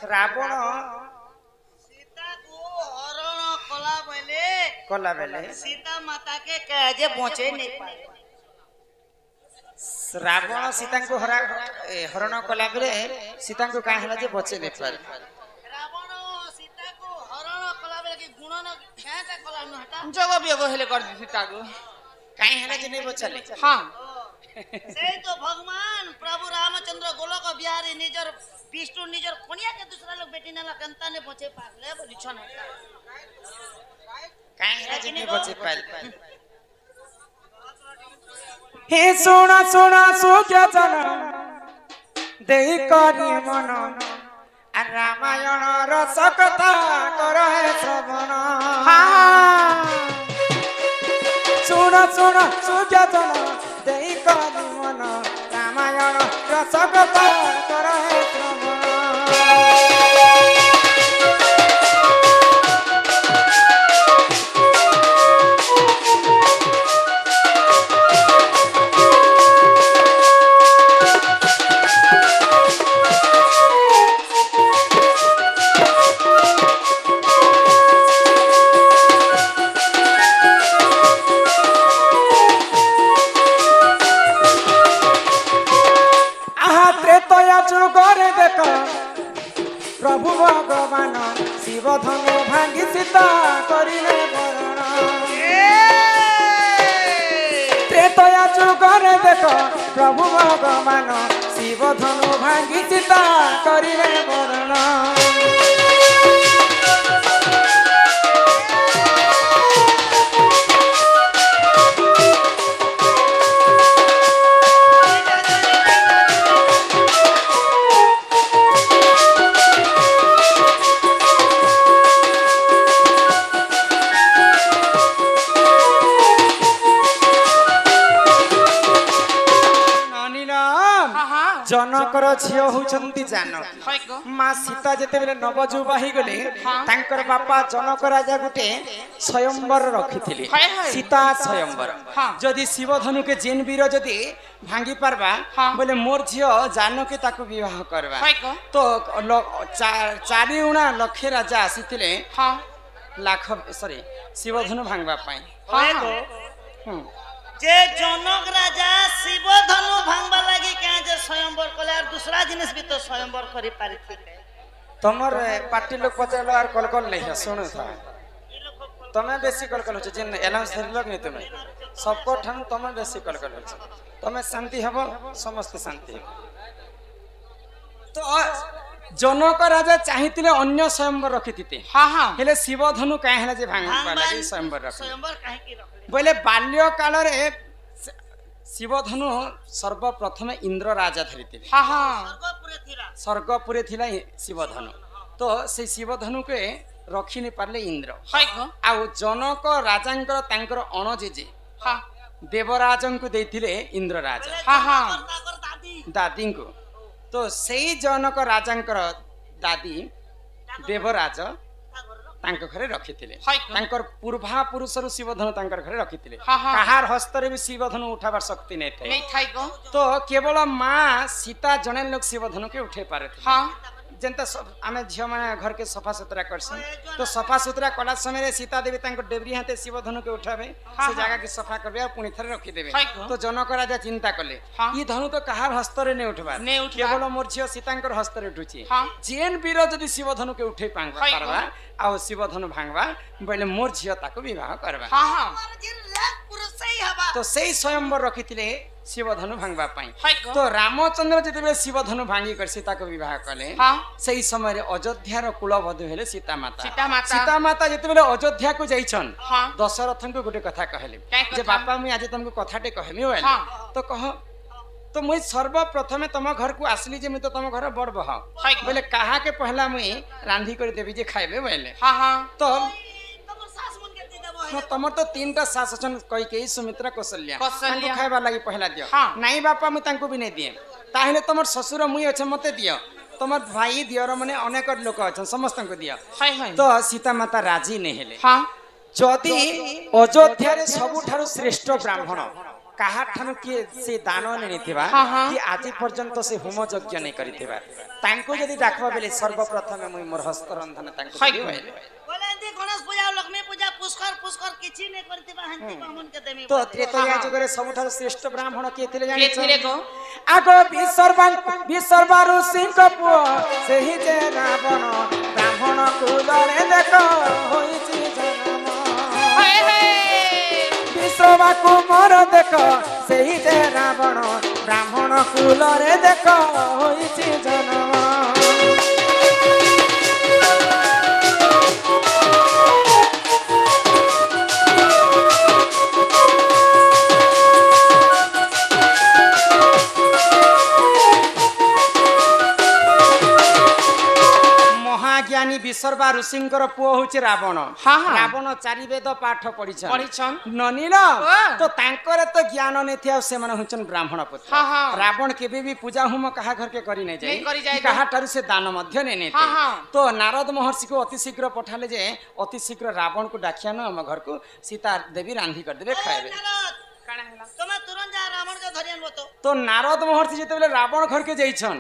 रावण सीता को हरण कला बेले सीता माता के कैजे बचे नहीं पाए रावण सीता को हरण कला बेले सीता को कहीं है जे बचे नहीं पारे रावण सीता को हरण कला बेले की गुण न खेता कला न हटा जग बियोग हेले कर दी सीता को कहीं है जे नहीं बचले हां से तो भगवान प्रभु रामचंद्र गोलोक बिहारी निजर विष्णु निजर कोनिया के दूसरा लोग बेटी ना कंता ने बचे पागले बोली छन कहीं है जे नहीं बचे पारे हे सोना सोना सुख्या चला देई करी मन रामायण रस कथा कर है श्रवण सोना सोना सुख्या चला देई करी मन रामायण रस कथा कर है श्रवण प्रभु भगवान शिव धनु भांगी सीता करिले बरण त्रेतया जुगरे देख प्रभु भगवान शिव धनु भांगी सीता करिले बरण जनकर झियो होचंती जानकी मां सीता जेते बेले नवजुबा ही गले तांकर बापा जनक राजा गुटे स्वयंवर रखिथिले सीता स्वयंवर जदि शिव धनु के जेन वीर जदि भांगी पारबा बोले मोर झियो जानकी ताको विवाह करबा तो चारि उणा लखे राजा आसीथिले लाख सॉरी शिव धनु भांगबा पाई जे जनक राजा शिव धनु भांगबा लागि के जे स्वयंवर कले और दूसरा जिनिस भी तो स्वयंवर करि पारि थी तमर पार्टी लोग पचलो और कलकल नहीं सुनो था तमे बेसी कलकल हो जिन अनाउंस धरलक नहीं तमे सबको ठन तमे बेसी कलकल हो तमे शांति हबो समस्त शांति हबो तो जनक राजा चाहितिले अन्य स्वयंवर रखिथिते हां हां हेले शिव धनु काहे हला जे भांगबा लागि स्वयंवर रख स्वयंवर काहे की रखले बोले बाल्य काल रे शिव धनु सर्वप्रथम इंद्र राजा धरिथिले हां हां स्वर्गपुरे थिला शिव धनु तो से शिव धनु के रखि नि पारले इंद्र आ जनक राजांकर तांकर अणजेजे हां देवराजन को देथिले इंद्र राजा हां हां दादी को तो सेई जनक राजांकर दादी देवराज तांकर घरे रखिथिले तांकर पूर्वा पुरुषरु शिव धनु तांकर घरे रखिथिले कहार हस्तरे भी शिव धनु उठाबार शक्ति नै थाई तो केवल मां सीता जने लोग शिव धनु के उठे पारे हां जेंता आमे झियो माने घर के सफा सुतरा करसी तो सफा सुतरा कला समय रे सीता देवी तांको डेबरी हाथे शिव धनु के उठाबे से जगह के सफा करबे और पुनी थरे रखि देबे तो जनक राजा चिंता करले ई धनु तो कहार हस्तरे नै उठबा केवल मोर झियो सीतांकर हस्तरे उठुची जेन वीर जदी शिव धनु के उठे पारबा आ शिव धनु भांगबा बोले मोर झियो ताको विवाह करबा हां हां तो सेई स्वयंवर रखिथिले शिव धनु भांगबा पाई तो रामचंद्र जेते शिव धनु भांगी कर सीता को विवाह कले सेई समय रे अयोध्या रो कुलवधु हेले सीता माता जेते अयोध्या को जाइछन दशरथन को गोटे कथा कहले जे बापा मुई आज तुमको कथाटे कहमी होय तो कह तो मुई सर्वप्रथम तुम घर को आसली जे मुई तो तुम घर बड़ बह बोले कहा के पहला मुई रांधी कर देबी जे खाइबे बोले हां हां तो तमर तो तीनटा सास अछन कई के सुमित्रा कौशल्या तांको खाइबा लागि पहला दियो नाही बापा मु तांको भी नै दिए ताहिले तमर ससुर मुई अछ मते दियो तमर भाई दियर माने अनेक लोक अछन समस्त को दियो तो सीता माता राजी नै हेले हां जदी अयोध्या रे सबुठारु श्रेष्ठ ब्राह्मण କାହା ଠାରୁ କିଏ ସେ ଦାନ ନେଇଥିବା କି ଆଜି ପର୍ଯ୍ୟନ୍ତ ସେ ହୋମ ଯଜ୍ଞ ନେଇ କରିଥିବା ତାଙ୍କୁ ଯଦି ଡାକବା ବେଲେ ସର୍ବପ୍ରଥମେ ମୁଇଁ ମୋର ହସ୍ତ ରନ୍ଧନ ତାଙ୍କୁ ଦେବି କହିଲେ। बोले एंती गणेश पूजा लक्ष्मी पूजा पुष्कर किछि ने करतिबा हंती बामन के देमी तो त्रेतया जुगरे सबठारु श्रेष्ठ ब्राह्मण किए थिले के जानि थिले को आगो विसर्वा ऋषिଙ୍କ ପୁଅ ସେହି ଯେ ରାବଣ ବ୍ରାହ୍ମଣ କୁଳରେ ଦେଖ ହୋଇଛି ଜନ୍ମ हाय हाय ବିଶ୍ରବା କୁମାର ଦେଖ ସେହି ଯେ ରାବଣ ବ୍ରାହ୍ମଣ କୁଳରେ ଦେଖ ହୋଇଛି ଜନ୍ମ। महाज्ञानी विसर्वा ऋषिंकर पुओ होचे रावण। रावण चारि वेद पाठ पढ़िछन ननील तो तांकर तो ज्ञान नेथिया से माने होचन ब्राह्मण पुत्र। रावण केबे भी पूजा होम कहा घर के करी नै जाय कहा तारु से दान मध्य नै तो नारद महर्षि को अति शीघ्र पठाले जे अति शीघ्र रावण को डाकिया न हम घर को सीता देवी रांधी कर देबे खाएबे। काना हला तुम तुरंत जा रावण के धरियन बतो तो नारद महर्षि जेते बेले रावण घर के जइछन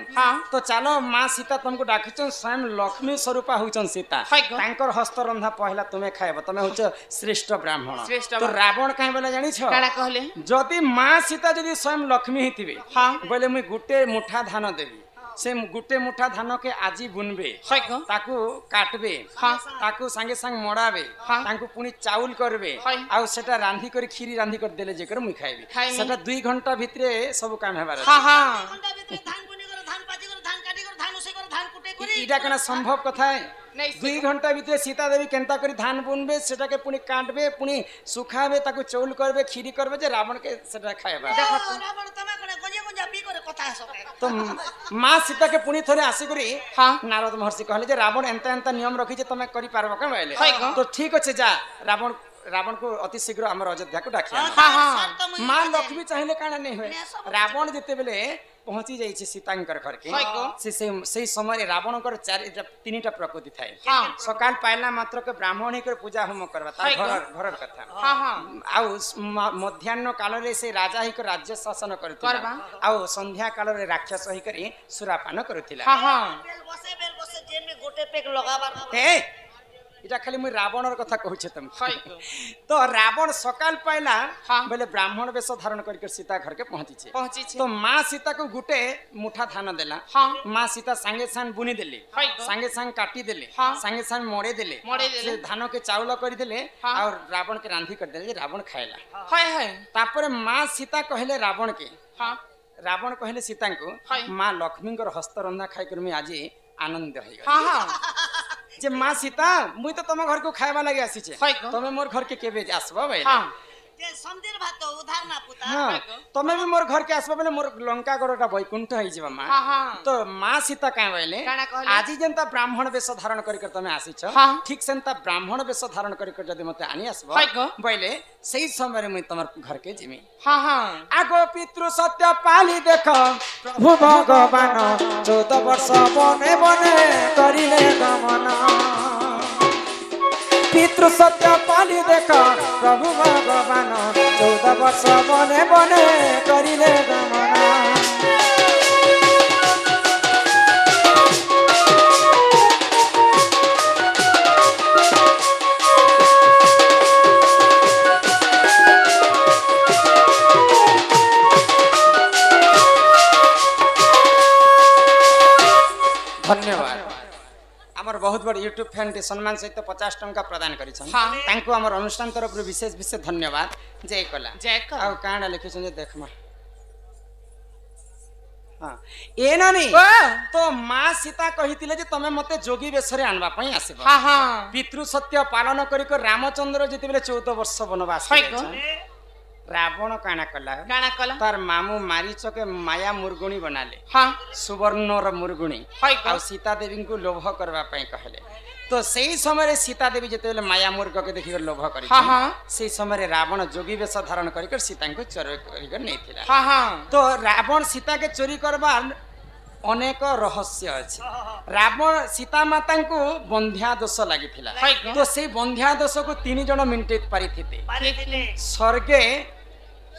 तो चलो मां सीता तुमको डाकिछन स्वयं लक्ष्मी स्वरूपा होचन सीता तांकर हस्त रंधा पहला तुम्हें खाएबो तमे होच श्रेष्ठ ब्राह्मण। तो रावण काहे बोले जानि छ काना कहले जदि मां सीता जदि स्वयं लक्ष्मी हिथिबे बोले मुई गुटे मुठा धान देबी से गुटे मुठा धान के आजी बुनबे ताकू काटबे ताकू संगे संग मोड़ाबे ताकू पुनी चाउल करबे आ सेटा रांधी कर खीरी रांधी कर देले जेकर मुई खाइबे सेटा 2 घंटा भितरे सब काम हेबार घंटा भीतर धान बुनी कर धान पाची कर धान काटी कर धान उसे कर धान कुटे करी इटा कना संभव कथा है 2 घंटा भितरे सीता देवी केनता करी धान बुनबे सेटा के पुनी काटबे पुनी सुखाबे ताकू चाउल करबे खीरी करबे जे रावण के सेटा खाइबा। रावण तमे कने गंजे गंजा पी करे कथा सके तो मां सीता के पुनी थरे आसी करी नारद महर्षि कहले जे रावण एंता एंता नियम रखी जे तमे करी पारबो के बोले तो ठीक अछि जा रावण को अति शीघ्र हमर अयोध्या को डाकिया मां लक्ष्मी चाहिले काना नहीं होय रावण जेते बेले पहुंची जाई छी सीतांकर घर के से समय रावण कर 3टा प्रकृति थाए सकाल पाइला मात्र के ब्राह्मण ही कर पूजा होम करबा ता घर कथा आ मध्याह्न काल रे से राजा ही कर राज्य शासन करथिला आ संध्या काल रे राक्षस ही कर सुरापान करथिला बेल बसे जेन में गोटे पेक लगाबार ए इटा खाली मुई रावणर कथा कहूछे तुम तो रावण सकाल पाइला बोले ब्राह्मण वेश धारण करके सीता घर के पहुंची तो मां सीता को गुटे मुठा धान देला मां सीता संगे संग बुनी देले संगे संग काटी देले संगे संग मोड़े देले से धान के चावल कर देले और रावण के रांधी कर देले रावण खाइला तापर मां सीता कहले रावण के रावण कहले सीता को मां लक्ष्मी हस्त रंधा खाई कर मैं आज आनंद हो जे मां सीता मुई तो तुम घर को खाइबा लागि आसी छे तमे मोर घर के केबे आसबा भाई जे समदीर भात उधार ना पुता तमे भी मोर घर के आसबा बेले मोर लंका गड़टा वैकुंठ होई जेबा मां तो मां सीता काहे बोले आजी जनता ब्राह्मण वेश धारण करिकर तमे आसी छ ठीक सेंता ब्राह्मण वेश धारण करिकर जदी मते आनी आसबा बोले सही समय रे मुई तमर घर के जिमी आगो पितृ सत्य पाली देख प्रभु भगवान 14 वर्ष बने बने करिले गमन पितृ सत्य पाली देख प्रभु भगवान 14 वर्ष बने बने करिले गमन। धन्यवाद आमर बहुत बड़ यूट्यूब फैन टे सम्मान सहित 50 टंका प्रदान करिछन तांको हमर अनुष्ठान तरफ विशेष विशेष धन्यवाद जय कला आ कांडा लिखिछन जे देखमा हां ए नानी तो मां सीता कहितिले जे तमे मते जोगी बेसरे आनबा पई आसीबो पितृ सत्य पालन करिक रामचंद्र जति बेले 14 वर्ष वनवास रावण काना कला तार मामू मारीच के माया मुर्गुणी बनाले सुवर्णर मुर्गुणी आ सीता देवी को लोभ करबा पई कहले तो सही समय सीता देवी जते बेले माया मुर्ग के देखि लोभ करी सही समय रावण जोगी वेश धारण करिकर सीता को चोरी करिकर नैथिला तो रावण सीता के चोरी करबा अनेक रहस्य अछि रावण सीता माता को बंध्या दोष लागिथिला तो से बंध्या दोष को 3 जन मिंटेट पारिथिते स्वर्गे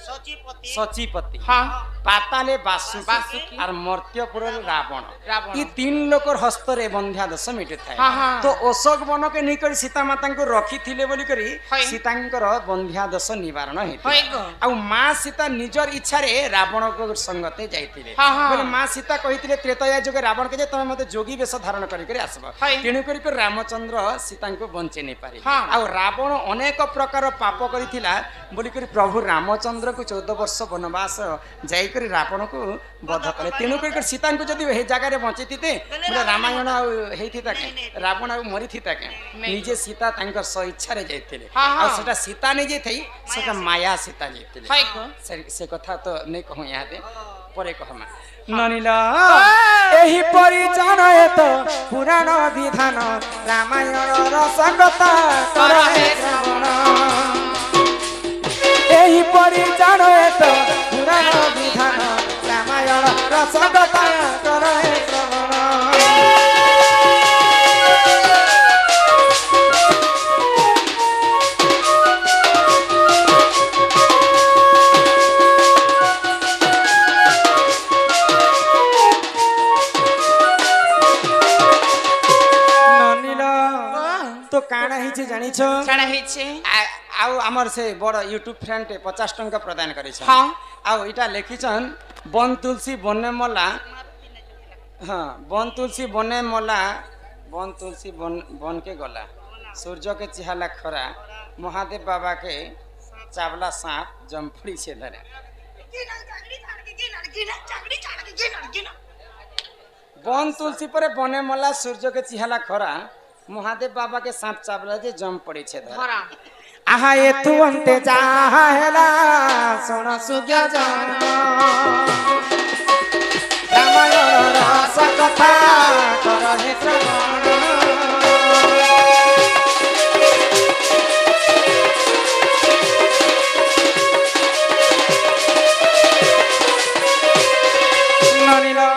सचिपति सचिपति हाँ पाताले बासुकी बासुकी और मर्त्यपुर रावण रावण। ये 3 लोकर हस्तर बंध्या दश मिटे थाए हाँ, हाँ। तो अशोक वन के नहीं सीता माता को रखी थिले बोली करी है। सीतांकर बंध्या दश निवारण है हेतु गो। आ माँ सीता निजर इच्छा रे रावण को संगते जाइथिले हाँ, हाँ। बोले माँ सीता कहिथिले त्रेतया जुगे रावण के जे तमे मते जोगी वेश धारण करी करी आसबो है। तेणु करी को रामचंद्र सीता को बंचे नहीं पारे हाँ। आ रावण अनेक प्रकार पाप करिथिला बोली करी प्रभु रामचंद्र को 14 वर्ष वनवास जाई करी रावण को वध कले तेणु करी सीता को जदी हे जगह रे बंचे थिते बोले रामायण हेइथिता के रावण आ मरिथिता के निजे सीता तांकर स इच्छा रे जाइथिले हाँ, हाँ। आ सेटा सीता ने जे थई सेटा माया सीता जाइथिले है गो। से कथा तो नहीं कहूँ यहाँ दे परे कहमा ननिला एही परिचन एत पुराण विधान रामायण रस कथा करहे श्रवण एही परिचन एत पुराण विधान रामायण रस कथा करहे श्रवण तो काना हिचे जानिछ काना हिचे आउ हमर से बड़ यूट्यूब फ्रेंड 50 टंका प्रदान करिछ हाँ आउ इटा लिखिछन वन तुलसी बने मला हाँ वन तुलसी बने मला वन तुलसी बन के गला सूर्य के चिहाला खरा महादेव बाबा के चावला सांप जमफड़ी से धरे वन तुलसी पर बने मला सूर्य के चिहाला खरा महादेव बाबा के सांप चावला जे जम पड़ी छे धरे खरा आहा ये तू अंते जाहेला सोना सुग्या जान रामायण रस कथा करहे श्रवण ननिला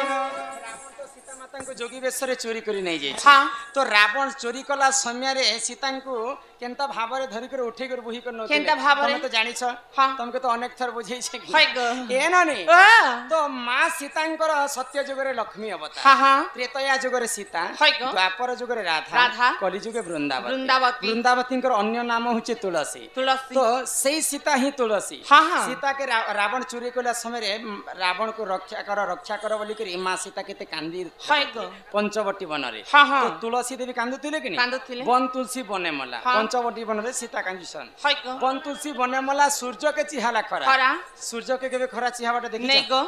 सीता माता को जोगी बेश रे चोरी करी नहीं जाई हाँ तो रावण चोरी कला समय रे सीता को केनता भाबरे धरि कर उठे कर बुही कर न केनता भाबरे? तमे तो जानि छ हाँ। तमके तो अनेक थर बुझै छै है गो। ए ननी हाँ तो मां सीतांकर सत्य जुगरे लक्ष्मी अवतार हाँ हाँ त्रेतया जुगरे सीता है गो। द्वापर जुगरे राधा राधा। कली जुगे वृंदावती वृंदावती। वृंदावतींकर अन्य नाम होचे तुलसी तुलसी तो सेई सीता ही तुलसी हाँ, हाँ। सीता के रावण चोरी कला समय रे रावण को रक्षा कर बोली कर मां सीता केते कांदी है गो। पंचवटी वन रे हाँ, हाँ। तो तुलसी देवी कांदुतिले कि कांदुथिले। वन तुलसी बने मला हाँ। पंचवटी वन रे सीता कांदिसन है गो। वन तुलसी बने मला सूर्य के चिहाला खरा खरा सूर्य के केबे खरा चिहाबाटा देखि नहीं गो।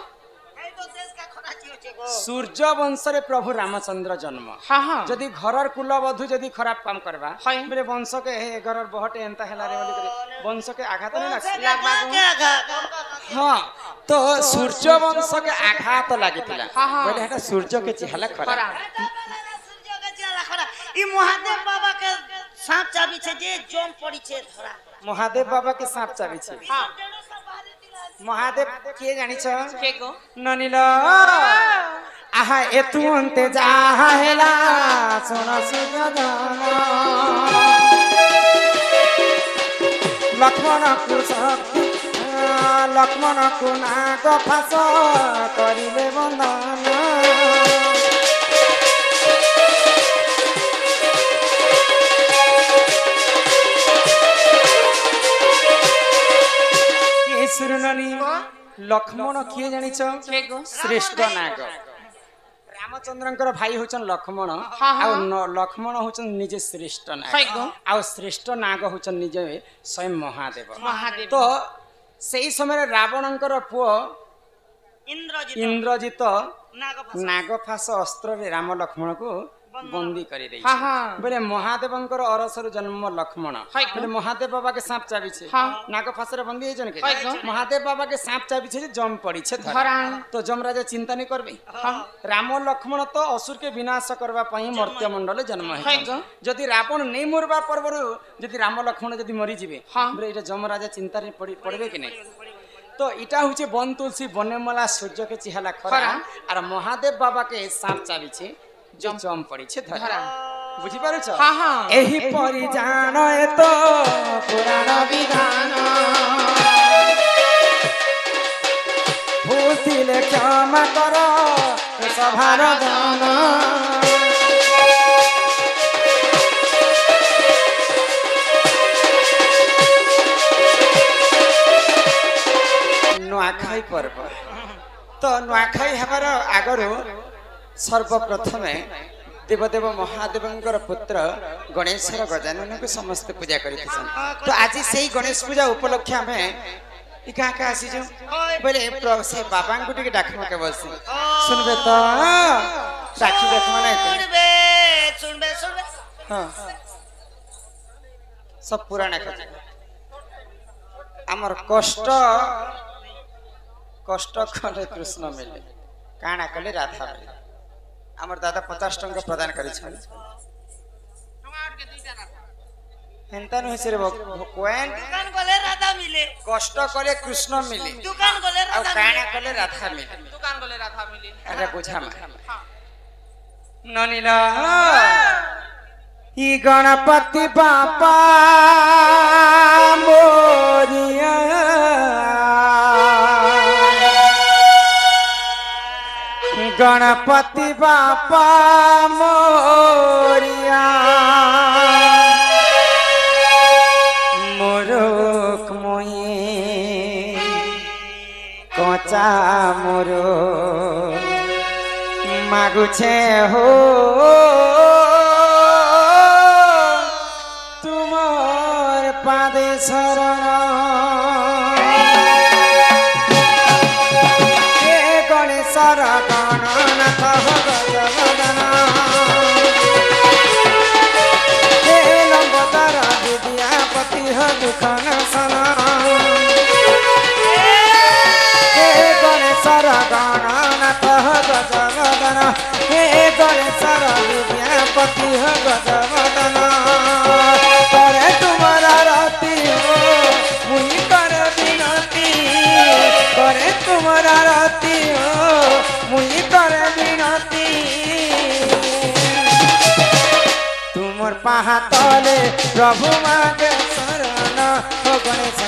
এই তো দেশ কা খরা চিওছে গো सूर्य वंश रे प्रभु रामचंद्र जन्म हाँ हाँ जदि घरर कुलवधु जदि खराब काम करबा है। बोले वंश के हे घरर बहटे एंता हेला रे बोली करे वंश के आघात नहीं से लागस के आघा हाँ तो सूर्य वंश के आघात लागितिला हाँ, हाँ। बोले हेटा सूर्य के चिहाला खरा खरा সূর্য কে চিলা খরা ই মহাদেব বাবা কে সাপ চাবিছে যে জম পড়িছে ধরা महादेव बाबा के सांप चाबी छे हाँ महादेव के जानि छ के गो। ननिल आहा एतु अन्ते जाहेला सोन सुजन लक्ष्मण को शक्ति लक्ष्मण को नाग फास करिले बंधन सुरननी लक्ष्मण किए जानिछ के गो। श्रेष्ठ नाग रामचंद्रंकर भाई होचन लक्ष्मण हाँ, हाँ। आ लक्ष्मण होचन निजे श्रेष्ठ है नाग गो। आ श्रेष्ठ नाग होचन निजे स्वयं महादेव महादेव तो सेई समय रावणंकर पुओ इंद्रजित इंद्रजित नागफास नागफास अस्त्र रे राम लक्ष्मण को बंदी करी दै हाँ, हाँ। बोले महादेवंकर अरसर जन्म लक्ष्मण है बोले महादेव बाबा के सांप चाबी छे हाँ। नागफास रे बंदी हेजन के है गो। महादेव बाबा के सांप चाबी छे जे जम पड़ी छे धरा धरा तो जमराज चिंता नहीं करबे हाँ राम लक्ष्मण तो असुर के विनाश करबा पई मर्त्य मंडल जन्म है है गो। जदि रावण नहीं मरबा परबरु जदि राम लक्ष्मण जदि मरी जिवे हाँ। बोले इटा जमराज चिंता रे पड़बे कि नहीं तो इटा हुचे वन तुलसी बनेमला सूर्य के चिहाला खरा खरा। और महादेव बाबा के सांप चाबी छे जो जम पड़ी छे धरा धरा बुझी पारो छ हाँ हाँ एही परि जान एतो पुराण विधान দিলে ক্ষমা কর সভার দান नुआखाई पर्व तो नुआखाई हमार आगरू सर्वप्रथमे देवदेव महादेव पुत्र गणेशर गजानन को समस्त पूजा कर तो आज से गणेश पूजा उपलक्ष्य आम क्या क्या आसीचु बोले से बाबा को टे डाकमा के बस सुनबे तो डाकी देखमा ना सुनबे सुनबे हाँ सब पुराण कथा आमर कष्ट कष्ट कले कृष्ण मिले काना कले राधा मिले आमर दादा 50 टंका प्रदान करी हेन्ता नुहे से कोएन दुकान गले राधा मिले कष्ट कले कृष्ण मिले दुकान गले और राधा काना कले राधा मिले दुकान गले राधा मिली अरे बुझा मा ननीला ई गणपति बापा मोरिया गणपति बापा मोरिया मोरोक मोये कचा मोरो मागुछे हो तुमर पादे शरण हे गणेशर गणनाथ गजवदन हे लंबोदर विद्यापति दुखन सन हे गणेशर गणनाथ गजवदन हे गणेशर विद्यापति गजवदन करे तुम्हारा राती हो मुई कर बिनती करे तुम्हारा राती हो मुई कर बिनती तुमर पाहा तले प्रभु मागे शरण हो गणेश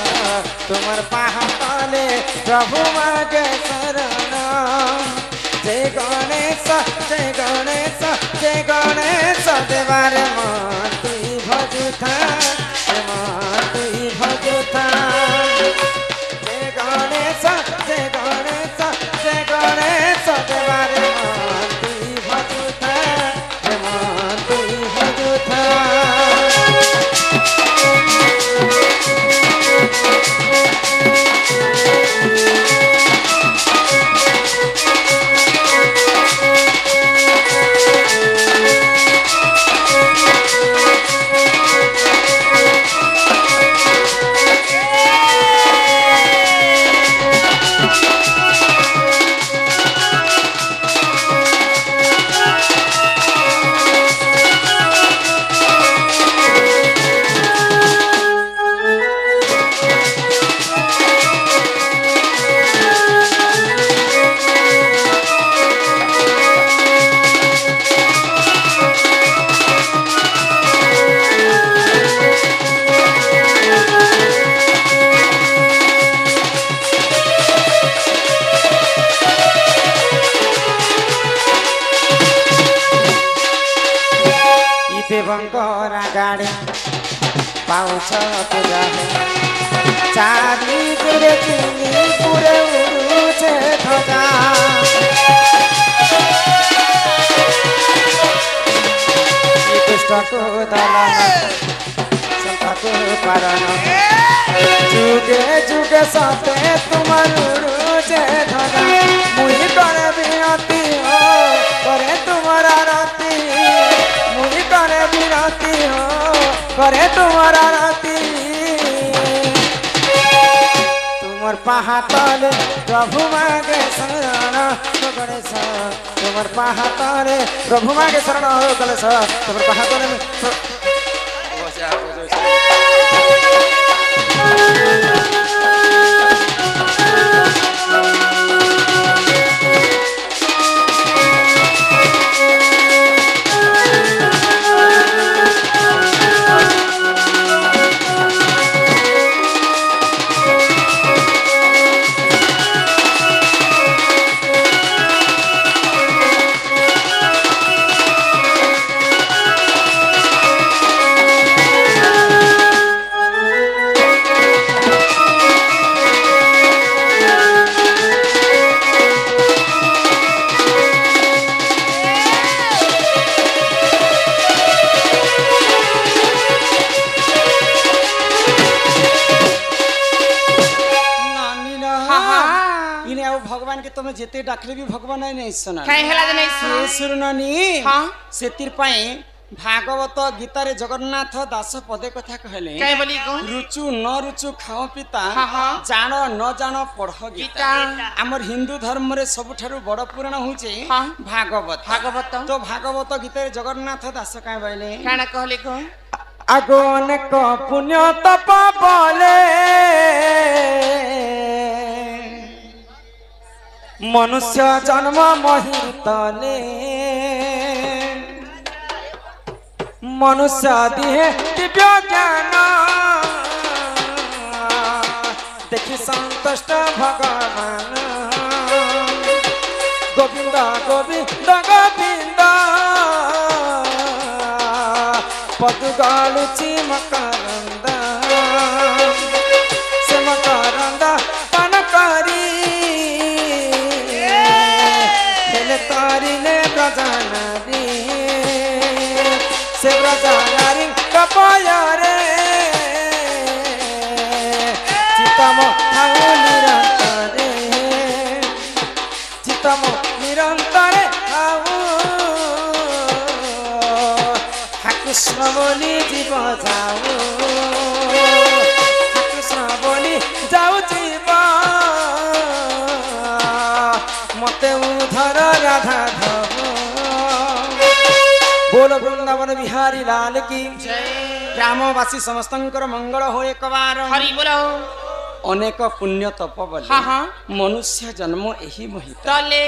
तुमर पाहा तले प्रभु मागे शरण जय गणेश जय गणेश जय गणेश देवारे मन तुई भजुथा मन तुई भजुथा जय गणेश जय गणेश जय गणेश देवारे मन तुई भजुथा मन तुई भजुथा देवंगरा गाड़ी पाउछ पूजा चारी गुरे चिनी पुरे उड़ुछे ध्वजा दुष्टको दलन संतको पारण जुगे जुगे सते तुमर उड़ुछे ध्वजा मुई करे बिनती हो करे तुम्हारा राती मुई करे बिनती हो करे तुम्हारा राती तुमर पाहा तले प्रभु मागे शरण हो गणेश तुमर पाहा तले प्रभु मागे शरण हो गणेश तुमर पाहा तले के तुम जेते डाकले भी भगवान नहीं सुना କାଇଁ ହେଲା ଯେ ନାଇଁ ସେ ଶୁଣନି ହଁ ସେଥିର ପାଇଁ भागवत गीतारे जगन्नाथ दास पदे कथा कहले କାଇଁ ବୋଲି କହ रुचु न रुचु खाओ पिता हाँ, हाँ। जान न जान पढ़ गीता गीता। हमर हिंदू धर्म रे सबठारु बड़ पुराण होचे हाँ। भागवत भागवत तो भागवत गीतारे जगन्नाथ दास काहे बोले କାଣା कहले କହ आगोन को पुण्य तप बोले मनुष्य जन्म महितले मनुष्य दिहे दिव्य ज्ञान देखि संतुष्ट भगवान गोविंद गोविंद गोविंद पदु गालुची मकरंद से मकरंद पान करी हेले तारिले ब्रजनारी से ब्रजनारी कपयारे चितम थाउ निरंतरे चितम निरंतरे थाउ कृष्ण बोली जीव जाऊ कृष्ण बोली जाऊ जीव मते उधर राधा धव बोल वृंदावन बिहारी लाल की ग्रामवासी समस्तंकर मंगल हो एक बार हरि बोलो अनेक पुण्य तप बोले हाँ, हाँ। मनुष्य जन्म यही मोहित तले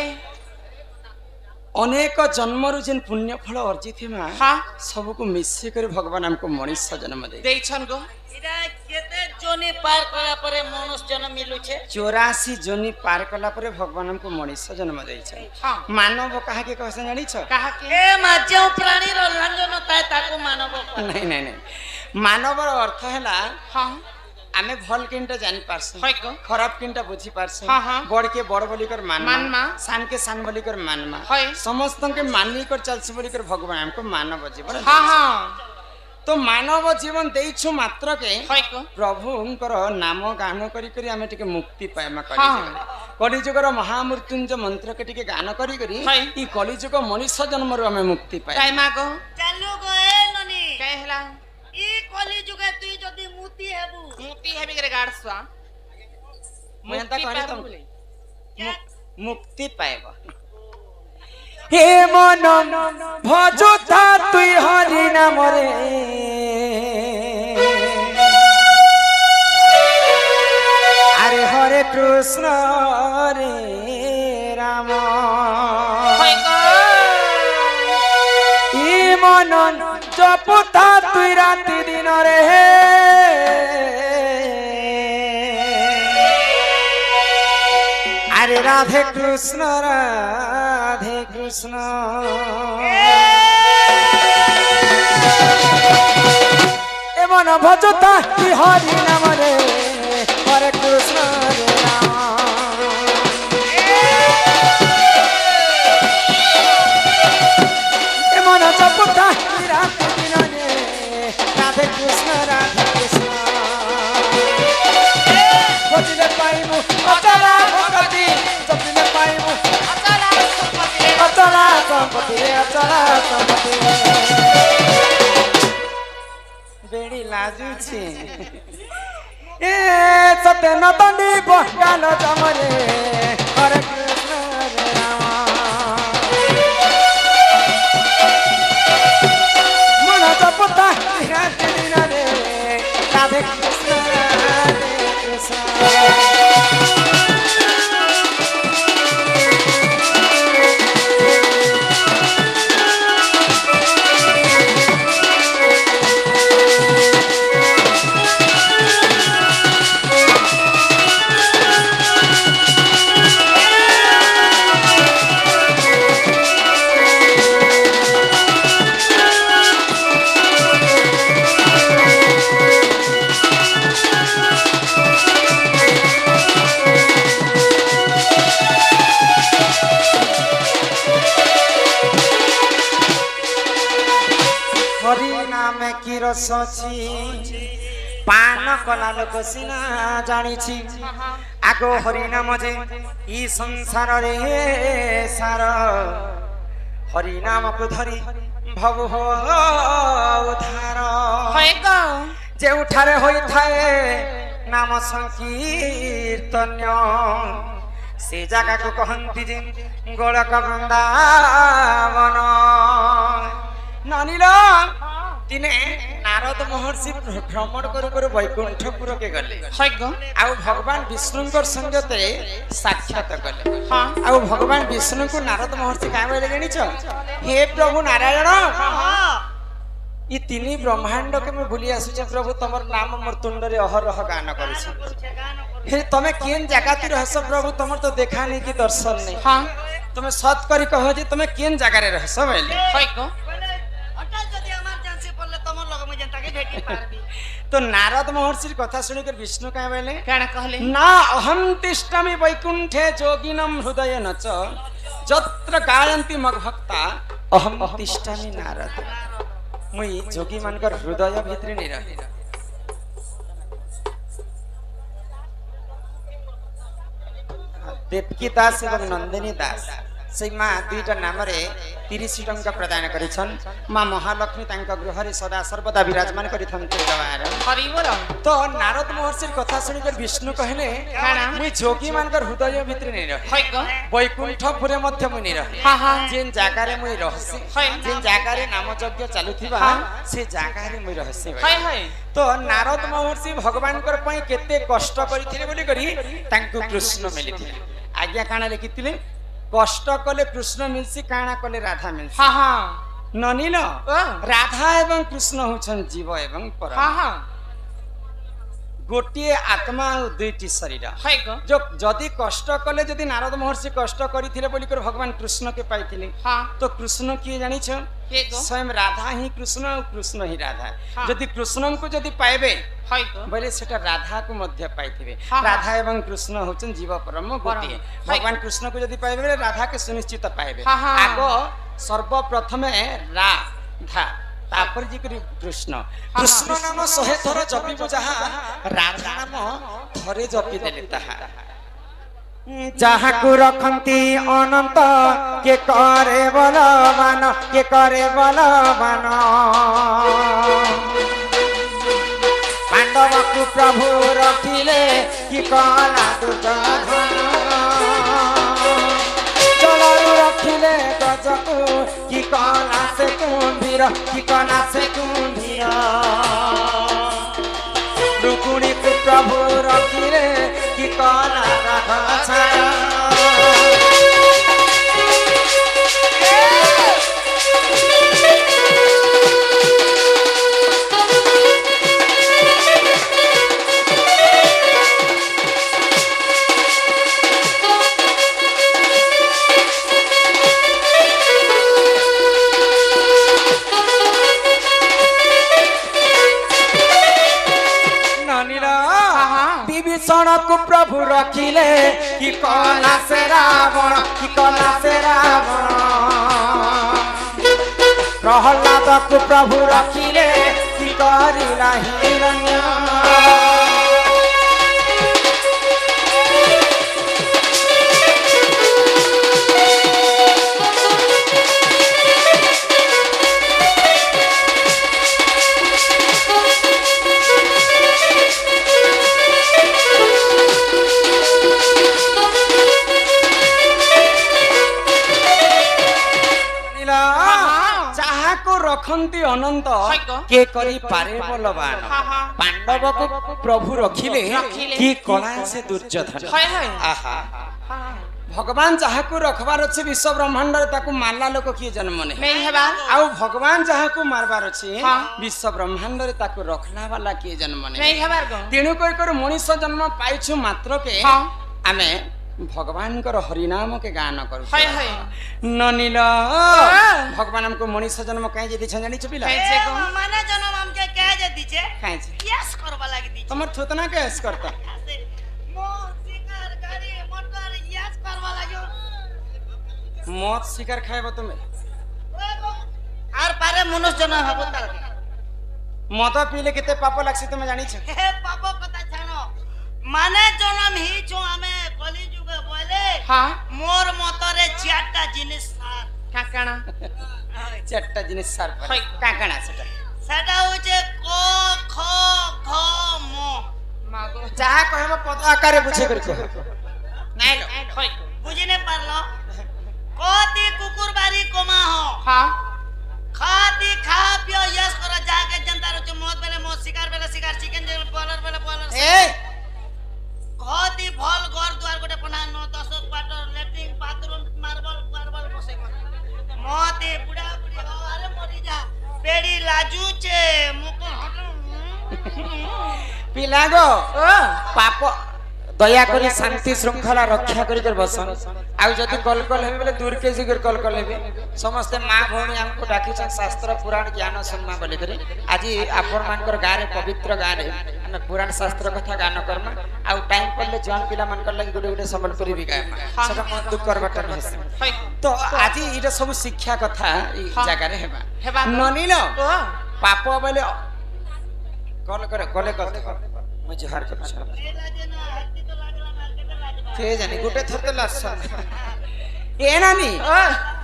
अनेक जन्मरु जेन पुण्य फल अर्जित मा हाँ सबको मिसी कर भगवान हमको मनुष्य जन्म दे ଦେଇଛନ୍ गो इरा केते जोनी पार करा परे मनुष्य जन्म मिलु छे 84 जोनी पार कला परे भगवान हमको मनुष्य जन्म दे छै हाँ मानव कहा के कहसन जानी छ କାହା के ए माज्य प्राणी रो लंजन ताय ताको मानव नहीं नहीं नहीं मानव अर्थ हैला हाँ आमे भल किनटा जानि पारसन হয় गो खराब किनटा बुझी पारसन हाँ, हाँ। बड़ के बड़ बोली कर मानमा मानमा। सान के सान बोली कर मानमा হয় समस्त के मानवी कर चलस बोली कर भगवान हमको मानव जीवन हाँ हाँ तो मानव जीवन देइछु मात्र के হয় गो प्रभुंकर नाम गान करी करी आमे टिके मुक्ति पाएमा हाँ। कलिजुगर महामृत्युंजय मंत्र के टिके गान करी करी है। ई कलिजुग मनुष्य जन्म रो आमे मुक्ति पाए କାଇଁ ମାଗो चालू गए ननी କାଇଁ ହେଲା ई कली जुगे तुई जदी मुती हेबु ମୁତି ହେବି करे ଗାଡ ସ୍वा मैं एंता कहनी ପାଇବୁ तुम ବୋଲି। मुक्ति पाएबा हे मन भजुता तुई हरि नाम रे अरे हरे कृष्ण रे राम হয় গো ई मन जपुता तुई राति दिन रे अरे राधे कृष्ण ए मन भजता कि हरि नाम रे हरे कृष्ण रे राम ए मन जपुता कि राति दिन रे राधे कृष्ण खोजिले पाइमु अचला भगति जपिले पाइमु ଅଚଲା ସମ୍ପତ୍ତି ରେ अचला संपत्ति रे अचला संपत्ति बेड़ी लाजू छे ए सत्य न तंडी बहकाल जमरे हरे कृष्ण रे राम मन जपता राधे दिन रे राधे कृष्ण हरि नाम की रसची पान कला लोक सिना जानी छी আগো হরি নাম যে ই সংসারে সার হরি নামକୁ ধরি ভব উদ্ধার হয় গো ଯେଉଁଠାରେ ହୋଇଥାଏ ନାମ ସଂକୀର୍ତ୍ତନ୍ୟ ସେ ଜାଗାକୁ କହନ୍ତି ଯେ ଗୋଳକ ବୃନ୍ଦାବନ ନନିଲ ଦିନେ ନାରଦ ମହର୍ଷି ଭ୍ରମଣ କରୁ କରୁ ବୈକୁଣ୍ଠପୁରକେ ଗଲେ হয় গো ଆଉ ଭଗବାନ ବିଷ୍ଣୁଙ୍କର ସଙ୍ଗତେ ସାକ୍ଷାତ କଲେ ହଁ ଆଉ ଭଗବାନ ବିଷ୍ଣୁଙ୍କୁ ନାରଦ ମହର୍ଷି କାଁ କହିଲେ ଜାଣିଛ ହେ ପ୍ରଭୁ ନାରାୟଣ ଇ ତିନି ବ୍ରହ୍ମାଣ୍ଡ କେ ମୁଁ ଭୁଲି ଆସୁଛେ ପ୍ରଭୁ ତମର ନାମ ମୋର ତୁଣ୍ଡରେ ଅହରହ ଗାନ କରୁଛି हे तमे केन जगह ती रहस प्रभु तमर तो देखा नहीं कि दर्शन नहीं हाँ तमे सत करी कहो जे तमे केन जगह रे रहस बोले হয় গো হঠাৎ যদি আমার জানসি পড়লে তোমার লগে মই জেনতাকে ভেটি পারবি तो नारद महर्षि कथा सुनिकर विष्णु कह बोले কেন कहले ना अहम तिष्ठामि वैकुंठे जोगिनम हृदय नच जत्र गायन्ति मग भक्ता अहम तिष्ठामि नारद मुई जोगी मानकर हृदय भितरे नहीं रही देवकी दास एवं नंदिनी दास से माँ दुईटा नाम 30 टंका प्रदान करिछन माँ महालक्ष्मी तांका गृह रे सदा सर्वदा विराजमान करिथन्ते दवार हरि बोल तो नारद महर्षि कथा सुनिकर विष्णु कहले मुई जोगी मानकर हृदय भितरे नहीं रही হয় गो वैकुंठपुरे मध्य मुई नहीं रही हाँ हाँ जेन जागा रे मुई रहसी হয় जेन जागा रे नाम यज्ञ चालुथिबा से जागा रे मुई रहसी হয় হয় तो नारद महर्षि भगवान कर पई केते कष्ट करिथिले बोली करी तांको कृष्ण मिलिथिले आज्ञा काना लिखिथिले कष्ट कले कृष्ण मिलसी काना कले राधा मिलसी हाँ हाँ ननिल राधा एवं कृष्ण होछन जीव एवं हाँ परम हाँ गोटिए आत्मा और दुईटी शरीर হয় গো जो जदि कष्ट कले जदि नारद महर्षि कष्ट करिथिले बोली कर भगवान कृष्ण के पाइथिले हाँ तो कृष्ण किए जानिछ কে গো स्वयं राधा ही कृष्ण और कृष्ण ही राधा हाँ। जदि कृष्ण को जदि पाइबे হয় গো बोले सेटा राधा को मध्य पाइथिबे हाँ। राधा एवं कृष्ण होचन जीव परम गोटिए भगवान कृष्ण को जदि पाइबे बोले राधा के सुनिश्चित पाइबे हाँ, हाँ। आगो सर्वप्रथमे राधा तापर जी करी कृष्ण कृष्ण नाम 100 थर जपिबो जहा राधा नाम थरे जपि देले ताहा जहाँ को रखती अनंत के करे बलवान के करे बलवान पांडव को प्रभु रखिले कि कला दुर्योधन जलरु रखिले गजको कि कला से कुंभीर कि कला से कुंभीर रुकुणी को प्रभु रखिले कि कला विभीषण को प्रभु रखिले कि कला से रावण कि कला से रावण प्रहलाद को प्रभु रखिले कि करिला हिरण्य रखती अनंत के करी पारे बलवान पांडव को प्रभु रखिले कि कला से दुर्योधन आहा भगवान जहाँ को रखबार अच्छे विश्व ब्रह्मांड ताकू मारला लोक किए जन्म नहीं आउ भगवान जहाँ को मारबार अच्छे विश्व ब्रह्मांड ताकू रखला वाला किए जन्म नहीं तेणु कर मनुष्य जन्म पाइछु मात्र के आमे भगवान कर हरिनाम के गान करू ननिल भगवान हमको मनुष्य जन्म कहीं जे दिछन जानि छपिला माने जन्म हमके कहे जे दिछे कहीं छे यस करबा लागि दिछे तमर थोतना के यस करता मो शिकार गाड़ी मोटर यस करबा लाग्यो मौत शिकार खाइबो तुमे आर पारे मनुष्य जन्म हबो तार मद पीले केते पाप लागसी तुमे जानि छ हे पाप कथा छानो মানে জনম হিছু আমি কলি যুগে বলে হ্যাঁ মোর মতরে চারটা জিনিস সার কাকানা চারটা জিনিস সার হয়। কাকানা সেটা সেটা হচ্ছে ক খ ঘ ম মাগো যাহা কহব পদ আকারে বুঝে করি কহ নাই হয় বুঝি নে পারলো ক দি কুকুর বাড়ি কমা হ হ্যাঁ খাতি খা পিও यस করা যাকে জনতা রচ্ছে মদ বেলে মদ শিকার বেলে শিকার চিকেন বলার বেলে বলার এই ঘতি ভল ঘর দুয়ার গোটে পনান দশক পাটর লেট্রিন বাথরুম মার্বল মার্বল বসে মতে বুড়া বুড়ি আরে মরি যা পেড়ি লাজুছে মুখ হট পিলা গো ও পাপ দয়া করে শান্তি শৃঙ্খলা রক্ষা করি করে বসন আউ যদি কল কল হেবে বলে দূর কে জিগর কল কল হেবে সমস্ত মা ভৌণী আমকো ডাকিছন শাস্ত্র পুরাণ জ্ঞান শুনমা বলি করে আজি আপন মানकर গারে পবিত্র গারে ଆମେ ପୁରାଣ ଶାସ୍ତ୍ର କଥା ଗାନ କର୍ମା ଆଉ ଟାଇମ୍ ପଡିଲେ ଜନ୍ ପିଲା ମାନଙ୍କର ଲାଗି ଗୋଟେ ଗୋଟେ ସମ୍ବଲପୁରୀ ବି ଗାଏମା ସେଟା ମନ ଦୁଃଖ କରବାଟା ନହେସି হয় ତ ଆଜି ଏଇଟା ସବୁ ଶିକ୍ଷା କଥା ଏଇ ଜାଗାରେ ହେବା ହେବା ତ। ନନିଲ ও ପାପ ବୋଲେ କଲ କରେ କଲେ କଲ ମୁଁ ଜୁହାର କରୁଛି লাজে না হাতি তো লাগলা মার্কেটে লাগবা কে জানি গোটে থর তো লাস এ নানি ও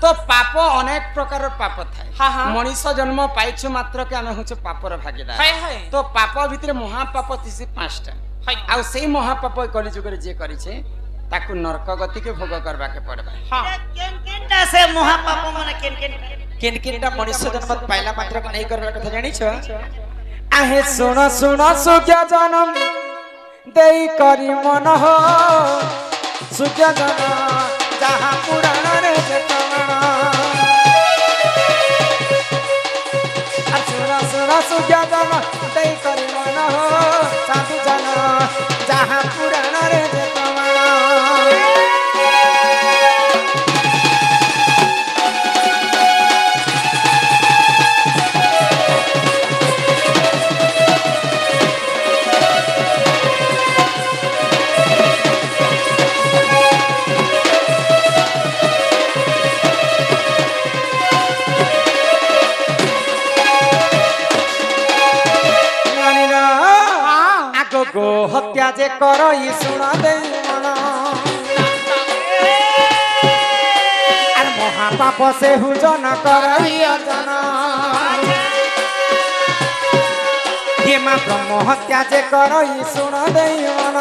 তো পাপ অনেক প্রকারের পাপ থাকে হ্যাঁ, হ্যাঁ। মনিষ জন্ম পাইছু মাত্র কে আমি হচ্ছে পাপর ভাগিদার হয় হয় তো পাপ ভিতরে মহাপাপ তিসি পাঁচটা হয় ଆଉ ସେଇ ମହାପାପ କଳିଯୁଗରେ ଯିଏ କରିছে ତାକୁ ନରକ ଗତିକେ ଭୋଗ କରବାକେ ପଡବା হ্যাঁ কেন কেনটা সে মহাপাপ মানে কেন কেন କିନ୍ କିନ୍ଟା ମଣିଷ ଜନ୍ମ ପାଇଲା ମାତ୍ରକେ ନେଇ କରିବା କଥା ଜାଣିଛ ଆହେ ଶୁଣ ଶୁଣ ସୁଜ୍ଞ ଜନମ ଦେଇ କରି ମନ ହୋ ସୁଜ୍ଞ ଜନ ଯାହା ପୁରାଣରେ ଯେତମଣ ଶୁଣ ଶୁଣ ସୁଜ୍ଞ ଜନ ଦେଇ କରି ମନ ହୋ ସାଧୁ ଜନ ଯାହା ପୁରାଣରେ ଯେତମଣ গো হত্যা যে করই শুনা দেই মন আর মহাপাপ সে হুজন করই অজন হে মা ব্রহ্ম হত্যা যে করই শুনা দেই মন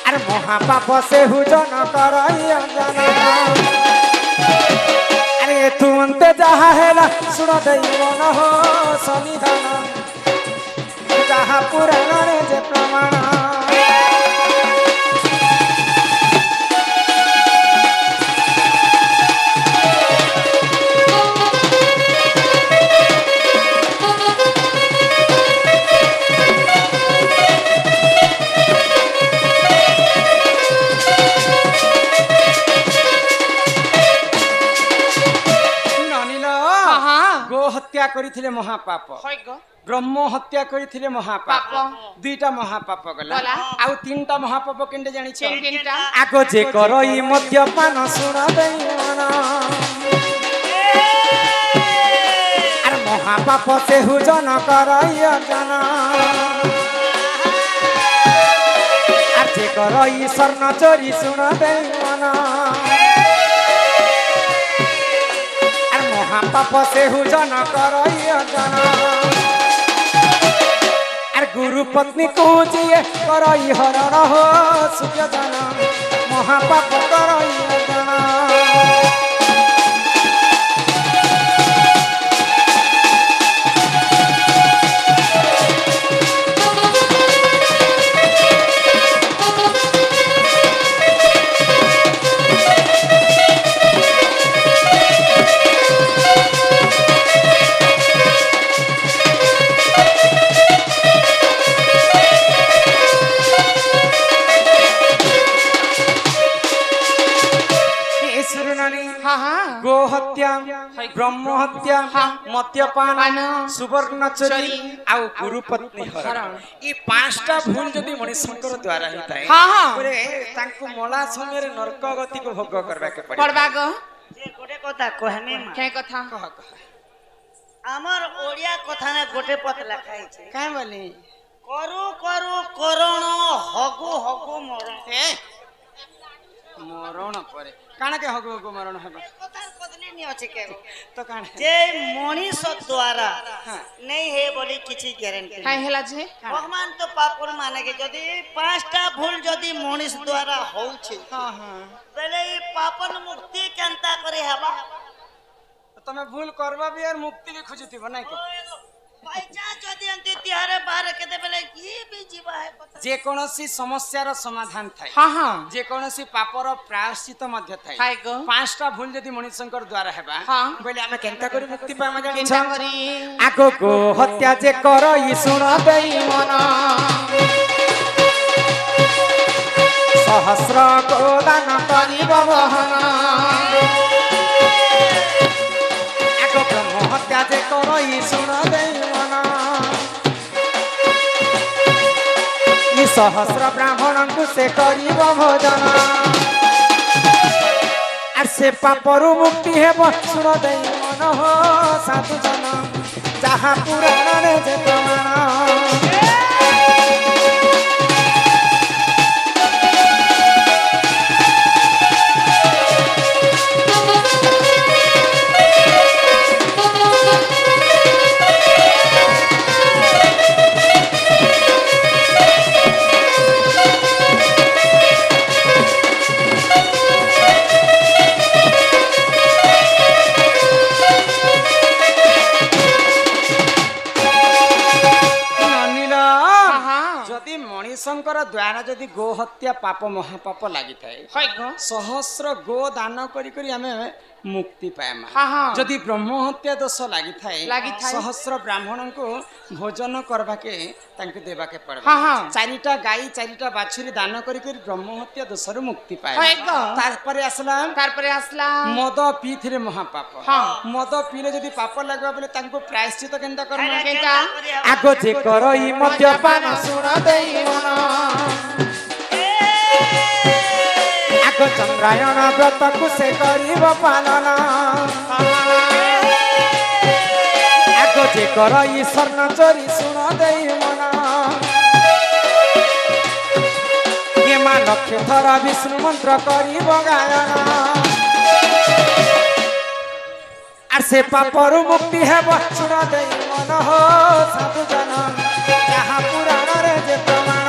আর মহাপাপ সে হুজন করই অজন আরে তুমতে যাহা হেলা শুন দেই মন হো সনিধান যাহা পুরাণরে যে প্রমাণ গো হত্যা করিଥିଲେ মহাপাপ হয় গো ব্রহ্ম হত্যা করিଥିଲେ মহাপাপ পাপ। দুইটা মহাপাপ গলা গলা। আউ তিনটা মহাপাপ কেন্দ্রে জানিছ তিনটা আগ যে করই মদ্যপান শুনা দেই মন আর মহাপাপ সে হুজন করই অজন আর যে করই স্বর্ণ চোরি শুনা দেই মন আর মহাপাপ সে হুজন করই অজন আর গুরু পত্নী কু জিয়ে করই হরণ হো সুজন মহাপাপ করই অজন হ্যাঁ হ্যাঁ গো হত্যা ব্রহ্ম হত্যা মদ্যপান পান, সুবর্ণ চোরি চোরি, ଆଉ গুরু পত্নী হରଣ এই পাঁচটা ভুল যদি মଣିଷଙ୍କର ଦ୍ୱାରା ହେଇଥାଏ ହଁ, ହଁ। ପରେ ତାଙ୍କୁ ମଲା ସମୟରେ ନରକ ଗତିକୁ ଭୋଗ କରିବାକୁ ପଡେ পড়বা গো যে গোটে কথা কহমি মা কে কথা আমার ওড়িয়া কথা না গোটে পথ লেখা হয়েছে କାହିଁ ବୋଲି করু করু করণ হগু হগু মরণ মরণ পরে কাণকে হগু হগু মরণ হবে কথার কদলি নি আছে কে তো কাণ যে মଣିষ দ্বারা হ্যাঁ। নেই হে বলি কিছু গ্যারান্টি কাই হেলা যে ভগবান তো পাপর মানে কি যদি 5টা ভুল যদি মଣିষ দ্বারা হଉଛି হ্যাঁ হ্যাঁ বেলে এই পাপন মুক্তি কেনতা করে হেবা তুমি ভুল করবা বি আর মুক্তি বি খুঁজুথিব নাই কি পয়সা যদি এমতি তিহারে বাহারে কেতে বেলে কি বি জীবা হে কথা যে কোনসি সমস্যার সমাধান থাই হ্যাঁ হ্যাঁ যে কোনসি পাপর প্রায়শ্চিত মধ্য থাই থাই গো। 5টা ভুল যদি মଣିষঙ্কর দ্বারা হেবা হ্যাঁ। বলে আমি কেনতা করে মুক্তি পাইমা জানিছ কেনতা করি আগকো হত্যা যে করই শুণ দেই মন সহস্র গোদান করিব বহন আগো ব্রহ্ম হত্যা যে করই শুণ দেই মন ই সহস্র ব্রাহ্মণଙ୍କୁ সে করিব ভোজন আর সে পাপরু মুক্তি হেব শুণ দেই মন হো সাধু জন যাহা পুরাণরে যে প্রমাণ যদি মଣିষঙ্কর দ্বারা যদি গো হত্যা পাপ মহাপাপ লাগিথায় হয় গো সহস্র গো দান করি করি আমি মুক্তি পাইমা হ্যাঁ, হ্যাঁ। যদি ব্রহ্ম হত্যা দোষ লাগিথায় লাগিথায়। সহস্র ব্রাহ্মণଙ୍କୁ ভোজন করবাকে তাଙ୍କୁ দেবাকে পড়বা হ্যাঁ, হ্যাঁ। 4টা গাই 4টা বাছুরি দান করি করি ব্রহ্ম হত্যা দোষରୁ মুক্তি পাইমা হয় গো। তারপরে আসলাম তারপরে আসলাম মদ পিথিলে মহাপাপ হ্যাঁ। মদ পিলে যদি পাপ লাগবা বলে তাଙ୍କୁ প্রায়শ্চিত কেনতা করবা কেনতা আগ যে করই মদ্যপান শুণ দেই মন আগ চন্দ্রায়ণ ব্রতକୁ ସେ କରିବ ପାଳନ ଆଗ ଯେ କରଇ ସ୍ୱର୍ଣ୍ଣ ଚୋରି ଶୁଣ ଦେଇ ମନ ମା ଲକ୍ଷେ ଥର ବିଷ୍ଣୁ ମନ୍ତ୍ର କରିବ ଗାୟନ আর সে পাপরু মুক্তি হেব শুণ দেই মন হো সাধু জন যাহা পুরাণরে যে প্রমাণ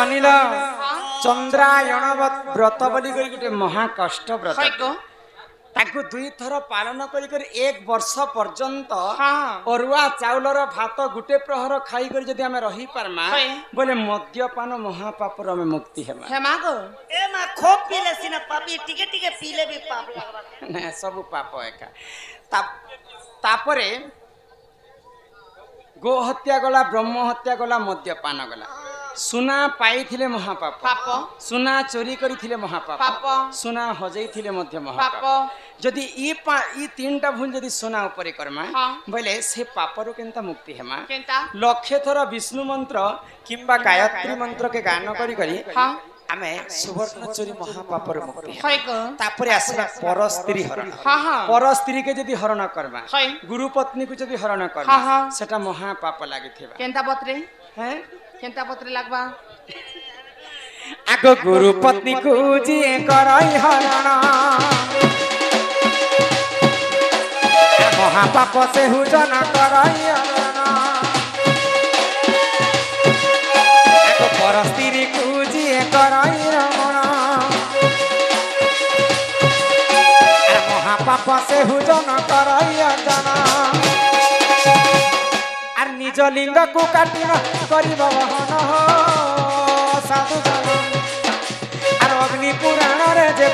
অনিল চন্দ্রায়ণ ব্রত বলি করি গোটে মহা কষ্ট ব্রত হয় গো তাকে 2 থর পালন করি করি 1 বর্ষ পর্যন্ত হ্যাঁ। অরুয়া চাউলর ভাত গুটে প্রহর খাই করি যদি আমি রহি পারমা হয়। বলে মদ্যপান মহাপাপর আমি মুক্তি হেমা হে মা গো এ মা খুব পিলে সিনা পাপি টিকে টিকে পিলে বি পাপ লাগবা না সবু পাপ একা তারপরে গো হত্যা গলা ব্রহ্ম হত্যা গলা মদ্যপান গলা সুনা পাইଥିଲେ মহাপাপ পাপ সুনা চোরি করিଥିଲେ মহাপাপ পাপ সুনা হজাইଥିଲେ মধ্য পাপ মহাপাপ যদি ই 3টা ভুল যদি সুনা উপরে করমা হ্যাঁ। বলে সে পাপরু কেনতা মুক্তি হেমা কেনতা লক্ষে থর বিষ্ণু মন্ত্র কিংবা গায়ত্রী মন্ত্রকে গান করি করি হ্যাঁ আমি সুবর্ণ চোরি মহাপাপর মুক্তি হেমা। হয় গো তারপরে আসলা পর স্ত্রী হরণ হ্যাঁ হ্যাঁ পর স্ত্রীকে যদি হরণ করবা হয় গুরু পত্নীকে যদি হরণ করবা হ্যাঁ, হ্যাঁ। সেটা মহাপাপ লাগিথিবা কেনতা পত্রে হ্যাঁ কেনতা পত্রে লাগবা আগ গুরু পত্নীକୁ ଯିଏ କରଇ ହରଣ মহাপাপ ସେ ହୁଜନ କରଇ ହରଣ আগ পর ସ୍ତ୍ରୀକୁ ଯିଏ କରଇ ରମଣ মহাপাপ ସେ ହୁଜନ କରଇ ଅର୍ଜନ আর নিজ লিঙ্গକୁ কাটিন করিব বহন হো সাধু জন আর অগ্নি পুরাণরে যে